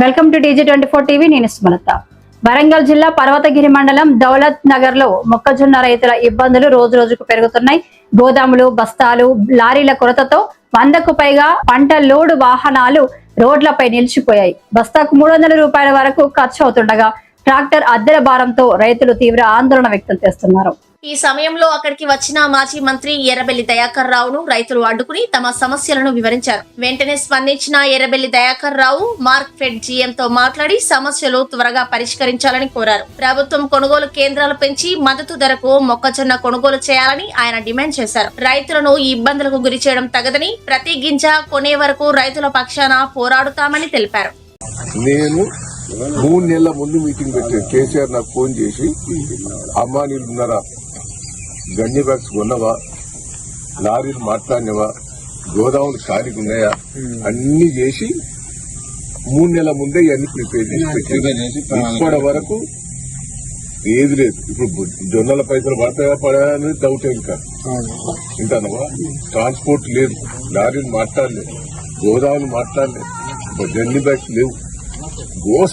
Welcome to TG24 TV. నేను స్మలత. వరంగల్ జిల్లా పర్వతగిరి మండలం దౌలత్ నగర్ లో మొక్కజొన్న రైతుల ఇబ్బందులు రోజు రోజుకు పెరుగుతున్నాయి. గోదాములు, బస్తాలు, లారీల కొరతతో 100కు పైగా పంట లోడు వాహనాలు రోడ్లపై నిలిచిపోయాయి. బస్తాకు 300 రూపాయల వరకు ఖర్చు అవుతుండగా ట్రాక్టర్ అద్దెల భారంతో రైతులు తీవ్ర ఆందోళన వ్యక్తం చేస్తున్నారు. ఈ సమయంలో అక్కడికి వచ్చిన మాజీ మంత్రి ఎర్రబెల్లి దయాకర్ రావును రైతులు అడ్డుకుని తమ సమస్యలను వివరించారు. వెంటనే స్పందించిన ఎర్రబెల్లి దయాకర్ రావు మార్క్ఫెడ్ GM తో మాట్లాడి సమస్యలు త్వరగా పరిష్కరించాలని కోరారు. ప్రభుత్వం కొనుగోలు కేంద్రాలు పెంచి మద్దతు ధరకు మొక్కజొన్న కొనుగోలు చేయాలని ఆయన డిమాండ్ చేశారు. రైతులను ఈ ఇబ్బందులకు గురి చేయడం తగదని, ప్రతి గింజ కొనే వరకు రైతుల పక్షాన పోరాడుతామని తెలిపారు. నేను 3 నెలల ముందు మీటింగ్ పెట్టాను. కేసీఆర్ నాకు ఫోన్ చేసి, అమ్మా నీళ్ళున్నారా, గన్ని బ్యాగ్స్ కొన్నవా, లారీలు మాట్లాడినవా, గోదాములు ఖాళీగా ఉన్నాయా, అన్ని చేసి 3 నెలల ముందే ఇవన్నీ ప్రిపేర్ చేసి పెట్టాను. ఇప్పటి వరకు ఏది లేదు. ఇప్పుడు జొన్నల పైసలు పడతాయా పడా అనేది డౌట్ ఇంకా వింటానవా. ట్రాన్స్పోర్ట్ లేదు, లారీలు మాట్లాడలేదు, గోదాములు మాట్లాడలేదు, గన్ని బ్యాగ్స్ లేవు. గోస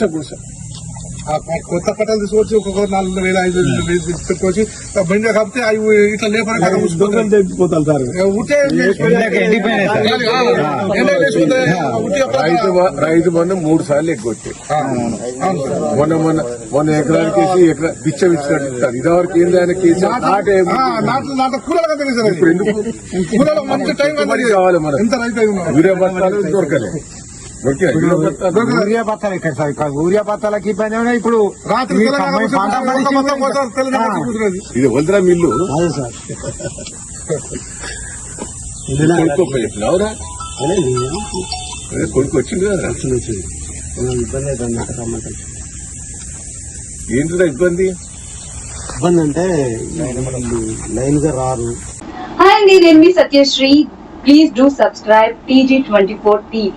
కొత్త పట్టాలు తీసుకొచ్చి ఒక్కొక్క 4,000-5,000 పెట్టుకొచ్చి బండి కాకపోతే అవి ఇట్లా లేపర్ రైతు బంధు 3 సార్లు ఎక్కువచ్చాయి. మొన్న ఎకరానికి వేసి పిచ్చ ఇచ్చినట్టు ఇస్తారు. ఇదివరకు ఏంది ఆయన ఇప్పుడు ఎందుకు కావాలి మనకు వీడియో బస్తాలు దొరకలేదు. ఊరియా బత్తాలు ఇక్కడ సార్, ఊరియా బత్తాలకి ఇబ్బంది ఏమైనా ఇప్పుడు రాత్రి ఇది వదిరా మిల్లు చెప్పినావురా, కొడుకు వచ్చింది కదా. ఏంటిదా ఇబ్బంది? ఇబ్బంది అంటే లైన్ గా రారు. హాయ్ అండి, నేను మీ Satyasri. Please do subscribe TG24 TV.